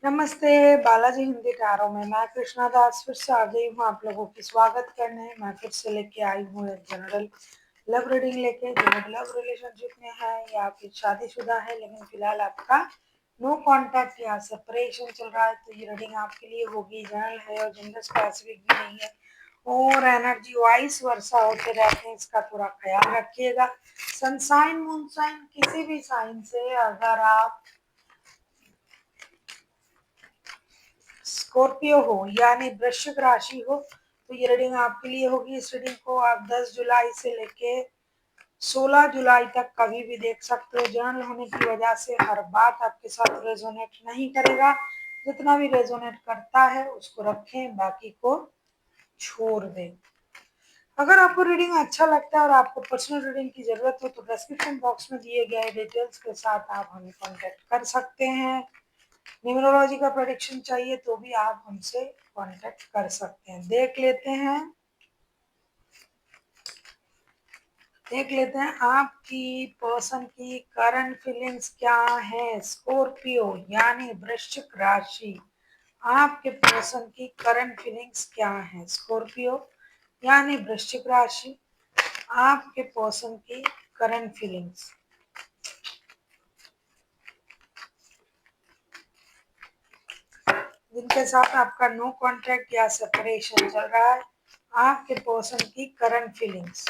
नमस्ते, बालाजी हिंदी टैरो में मैं कृष्णा दास फिर से आ गई हूँ आप लोगों की स्वागत करने। मैं फिर से लेके आई हूँ एक जनरल लव रीडिंग लेके। जो लव रिलेशनशिप में है या फिर शादीशुदा है लेकिन फिलहाल आपका नो कांटेक्ट या सेपरेशन चल रहा है, तो ये रीडिंग आपके लिए होगी। जनरल है और जेंडर स्पेसिफिक भी नहीं है और एनर्जी वाइस वर्षा होते रहते हैं, इसका थोड़ा ख्याल रखिएगा। सनसाइन मूनसाइन किसी भी साइन से अगर आप स्कॉर्पियो हो यानी वृश्चिक राशि हो तो ये रीडिंग आपके लिए होगी। इस रीडिंग को आप 10 जुलाई से लेके 16 जुलाई तक कभी भी देख सकते हो। जर्नल होने की वजह से हर बात आपके साथ रेजोनेट नहीं करेगा। जितना भी रेजोनेट करता है उसको रखें, बाकी को छोड़ दें। अगर आपको रीडिंग अच्छा लगता है और आपको पर्सनल रीडिंग की जरूरत हो तो डिस्क्रिप्शन बॉक्स में दिए गए डिटेल्स के साथ आप हमें कांटेक्ट कर सकते हैं। न्यूमरोलॉजी का प्रेडिक्शन चाहिए तो भी आप हमसे कांटेक्ट कर सकते हैं। देख लेते हैं आपकी पर्सन की करंट फीलिंग्स क्या है। स्कॉर्पियो यानी वृश्चिक राशि, आपके पर्सन की करंट फीलिंग्स क्या है। स्कॉर्पियो यानी वृश्चिक राशि, आपके पर्सन की करंट फीलिंग्स। जिनके साथ आपका नो कॉन्ट्रैक्ट या सेपरेशन चल रहा है, आपके पर्सन की current feelings.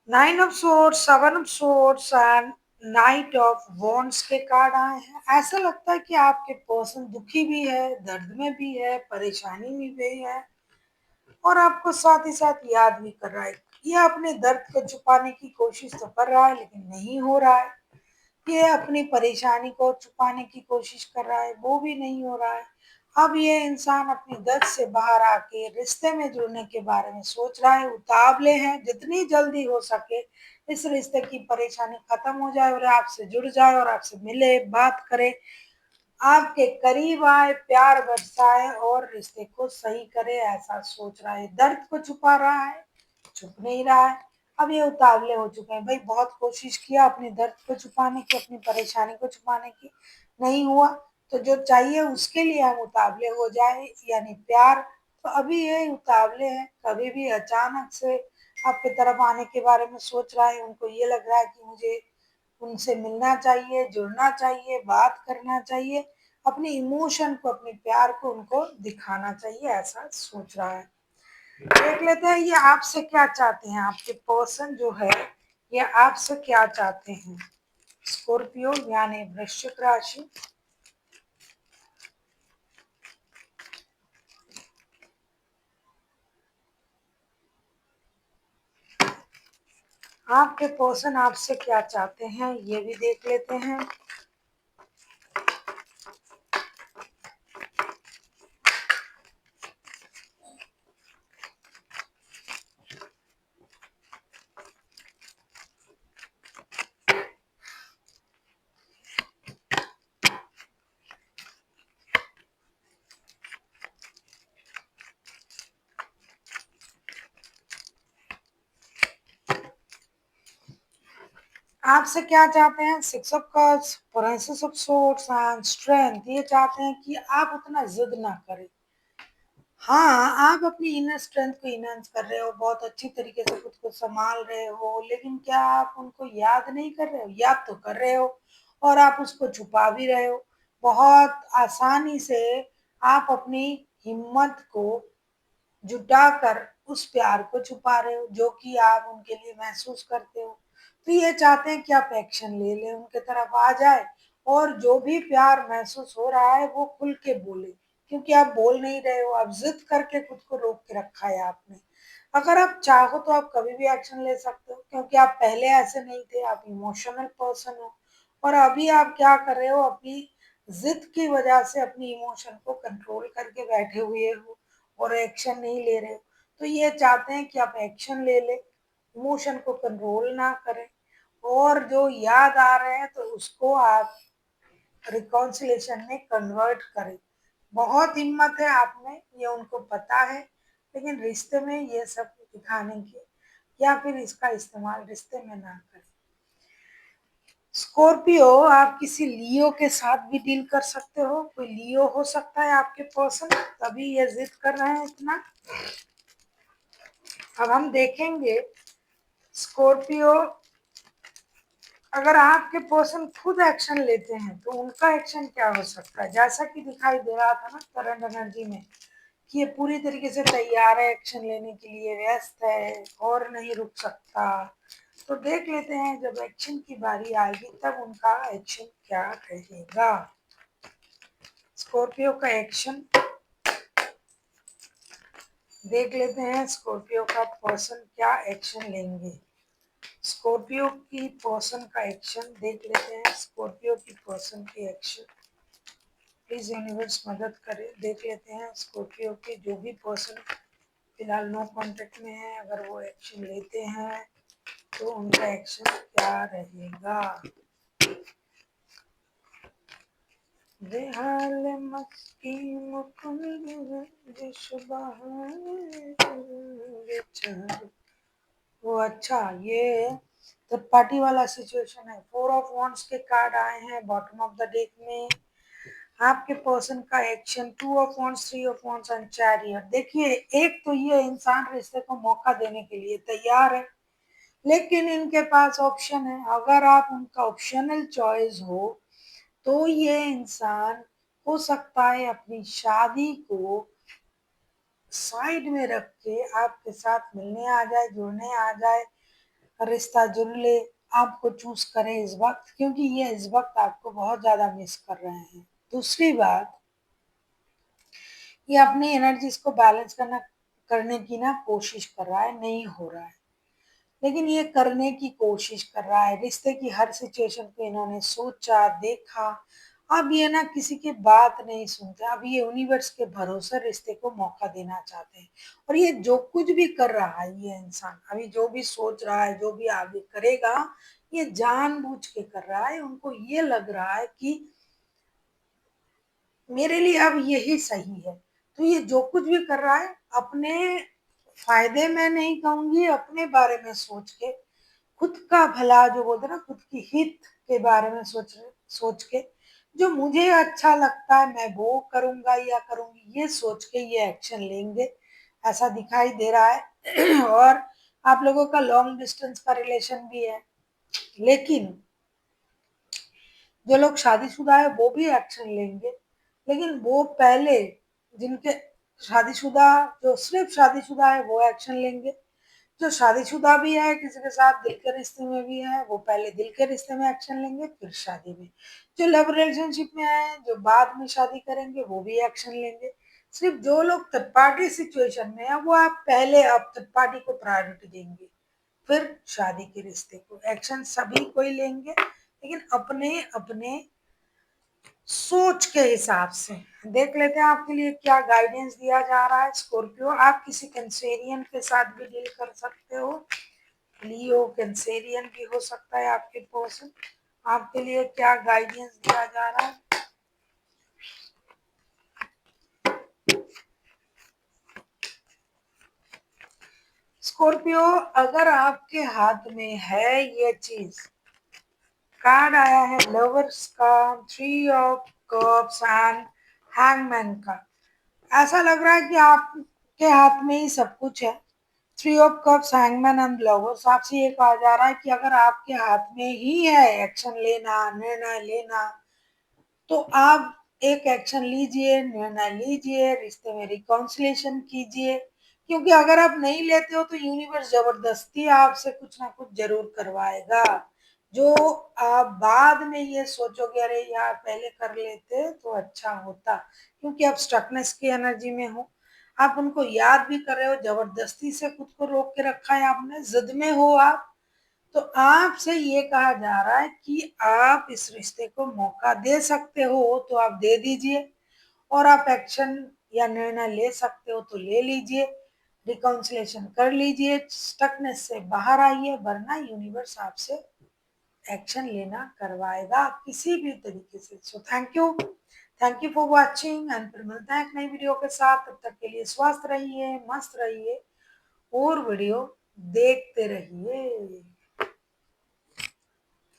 Nine of swords, seven of swords and night of wands के कार्ड आए हैं। ऐसा लगता है कि आपके पर्सन दुखी भी है, दर्द में भी है, परेशानी में भी है और आपको साथ ही साथ याद भी कर रहा है। ये अपने दर्द को छुपाने की कोशिश तो कर रहा है लेकिन नहीं हो रहा है। ये अपनी परेशानी को छुपाने की कोशिश कर रहा है, वो भी नहीं हो रहा है। अब ये इंसान अपनी दर्द से बाहर आके रिश्ते में जुड़ने के बारे में सोच रहा है, उतावले हैं। जितनी जल्दी हो सके इस रिश्ते की परेशानी खत्म हो जाए और आपसे जुड़ जाए और आपसे मिले, बात करे, आपके करीब आए, प्यार बरसाए और रिश्ते को सही करे, ऐसा सोच रहा है। दर्द को छुपा रहा है, छुप नहीं रहा है। अब ये उतावले हो चुके हैं। भाई बहुत कोशिश किया अपने दर्द को छुपाने की, अपनी परेशानी को छुपाने की, नहीं हुआ तो जो चाहिए उसके लिए हम उतावले हो जाए यानी प्यार। तो अभी ये उतावले हैं, कभी भी अचानक से आपकी तरफ आने के बारे में सोच रहा है। उनको ये लग रहा है कि मुझे उनसे मिलना चाहिए, जुड़ना चाहिए, बात करना चाहिए, अपने इमोशन को, अपने प्यार को उनको दिखाना चाहिए, ऐसा सोच रहा है। देख लेते हैं ये आपसे क्या चाहते हैं। आपके पर्सन जो है ये आपसे क्या चाहते हैं। स्कॉर्पियो यानी वृश्चिक राशि, आपके पर्सन आपसे क्या चाहते हैं ये भी देख लेते हैं। आपसे क्या चाहते हैं। Six of cups, princess of swords and strength. ये चाहते हैं कि आप उतना जिद ना करें। हाँ, आप अपनी इनर स्ट्रेंथ को इनहांस कर रहे हो, बहुत अच्छी तरीके से खुद को संभाल रहे हो, लेकिन क्या आप उनको याद नहीं कर रहे हो। याद तो कर रहे हो और आप उसको छुपा भी रहे हो। बहुत आसानी से आप अपनी हिम्मत को जुटाकर उस प्यार को छुपा रहे हो जो कि आप उनके लिए महसूस करते हो। तो ये चाहते हैं कि आप एक्शन ले लें, उनके तरफ आ जाए और जो भी प्यार महसूस हो रहा है वो खुल के बोले, क्योंकि आप बोल नहीं रहे हो। आप जिद करके खुद को रोक के रखा है आपने। अगर आप चाहो तो आप कभी भी एक्शन ले सकते हो, क्योंकि आप पहले ऐसे नहीं थे। आप इमोशनल पर्सन हो और अभी आप क्या कर रहे हो, अपनी जिद की वजह से अपनी इमोशन को कंट्रोल करके बैठे हुए हो और एक्शन नहीं ले रहे हो। तो ये चाहते हैं कि आप एक्शन ले ले, इमोशन को कंट्रोल ना करें और जो याद आ रहे हैं तो उसको आप रिकॉन्सिलेशन में कन्वर्ट करें। बहुत हिम्मत है आप में, ये उनको पता है, लेकिन रिश्ते में ये सब दिखाने की या फिर इसका इस्तेमाल रिश्ते में ना करें। स्कॉर्पियो, आप किसी लियो के साथ भी डील कर सकते हो, कोई लियो हो सकता है आपके पर्सन, तभी ये जिद कर रहे हैं इतना। अब हम देखेंगे स्कॉर्पियो, अगर आपके पर्सन खुद एक्शन लेते हैं तो उनका एक्शन क्या हो सकता है। जैसा कि दिखाई दे रहा था ना करंट एनर्जी में कि ये पूरी तरीके से तैयार है, एक्शन लेने के लिए व्यस्त है और नहीं रुक सकता। तो देख लेते हैं जब एक्शन की बारी आएगी तब उनका एक्शन क्या रहेगा। स्कॉर्पियो का एक्शन देख लेते हैं, स्कॉर्पियो का पर्सन क्या एक्शन लेंगे। स्कॉर्पियो की पर्सन का एक्शन देख लेते हैं, स्कॉर्पियो की पर्सन की एक्शन। प्लीज यूनिवर्स मदद करे, देख लेते हैं स्कॉर्पियो के जो भी पर्सन फिलहाल नो कांटेक्ट में है, अगर वो एक्शन लेते हैं तो उनका एक्शन क्या रहेगा। बेहाल मस्ती मुकुंद वो अच्छा, ये थर्ड पार्टी वाला सिचुएशन है। 4 ऑफ वॉन्ड्स के कार्ड आए हैं बॉटम ऑफ द डेक में। आपके पर्सन का action 2 of wands, 3 of wands and chariot. देखिए, एक तो ये इंसान रिश्ते को मौका देने के लिए तैयार है, लेकिन इनके पास ऑप्शन है। अगर आप उनका ऑप्शनल चॉइस हो तो ये इंसान हो सकता है अपनी शादी को साइड में रख के आपके साथ मिलने आ जाए, जुड़ने आ जाए, रिश्ता जुड़ ले, आपको चूज करें इस वक्त, क्योंकि ये इस वक्त आपको बहुत ज्यादा मिस कर रहे हैं। दूसरी बात, ये अपनी एनर्जीज को बैलेंस करने की ना कोशिश कर रहा है, नहीं हो रहा है, लेकिन ये करने की कोशिश कर रहा है। रिश्ते की हर सिचुएशन को इन्होंने सोचा, देखा, अब ये ना किसी की बात नहीं सुनते। अब ये यूनिवर्स के भरोसे रिश्ते को मौका देना चाहते हैं। और ये जो कुछ भी कर रहा है ये इंसान, अभी जो भी सोच रहा है, जो भी आगे करेगा, ये जानबूझ के कर रहा है। उनको ये लग रहा है कि मेरे लिए अब यही सही है। तो ये जो कुछ भी कर रहा है अपने फायदे में नहीं कहूंगी, अपने बारे में सोच के, खुद का भला जो बोलते हैं ना, खुद की हित के बारे में सोच के जो मुझे अच्छा लगता है मैं वो करूंगा या करूंगी, ये सोच के ये एक्शन लेंगे, ऐसा दिखाई दे रहा है। और आप लोगों का लॉन्ग डिस्टेंस का रिलेशन भी है, लेकिन जो लोग शादीशुदा है वो भी एक्शन लेंगे, लेकिन वो पहले जिनके शादीशुदा, जो सिर्फ शादीशुदा है वो एक्शन लेंगे। जो शादीशुदा भी है, किसी के साथ दिल के रिश्ते में भी है, वो पहले दिल के रिश्ते में एक्शन लेंगे फिर शादी में। जो लव रिलेशनशिप में है, जो बाद में शादी करेंगे, वो भी एक्शन लेंगे। सिर्फ जो लोग थर्ड पार्टी सिचुएशन में है वो आप पहले आप थर्ड पार्टी को प्रायोरिटी देंगे, फिर शादी के रिश्ते को। एक्शन सभी कोई लेंगे, लेकिन अपने अपने सोच के हिसाब से। देख लेते हैं आपके लिए क्या गाइडेंस दिया जा रहा है। स्कॉर्पियो, आप किसी कैंसेरियन के साथ भी डील कर सकते हो, लियो कैंसेरियन भी हो सकता है आपके पर्सन। आपके लिए क्या गाइडेंस दिया जा रहा है। स्कॉर्पियो, अगर आपके हाथ में है ये चीज, कार्ड आया है लवर्स का, 3 ऑफ कप्स एंड हैंगमैन का। ऐसा लग रहा है कि आपके हाथ में ही सब कुछ है। 3 of cups, hangman and lovers, आपसे ये कहा जा रहा है कि अगर आपके हाथ में ही है एक्शन लेना, निर्णय लेना, तो आप एक एक्शन लीजिए, निर्णय लीजिए, रिश्ते में रिकॉन्सिलेशन कीजिए। क्योंकि अगर आप नहीं लेते हो तो यूनिवर्स जबरदस्ती आपसे कुछ ना कुछ जरूर करवाएगा, जो आप बाद में ये सोचोगे अरे यार पहले कर लेते तो अच्छा होता। क्योंकि आप स्टकनेस की एनर्जी में हो, आप उनको याद भी कर रहे हो, जबरदस्ती से खुद को रोक के रखा है आपने, जिद में हो आप। तो आपसे ये कहा जा रहा है कि आप इस रिश्ते को मौका दे सकते हो तो आप दे दीजिए, और आप एक्शन या निर्णय ले सकते हो तो ले लीजिए, रिकाउंसिलेशन कर लीजिए, स्टकनेस से बाहर आइए, वरना यूनिवर्स आपसे एक्शन लेना करवाएगा किसी भी तरीके से। So thank you for watching, and फिर मिलते हैं एक नई वीडियो के साथ। तब तक के लिए स्वस्थ रहिए, मस्त रहिए, और वीडियो देखते रहिए।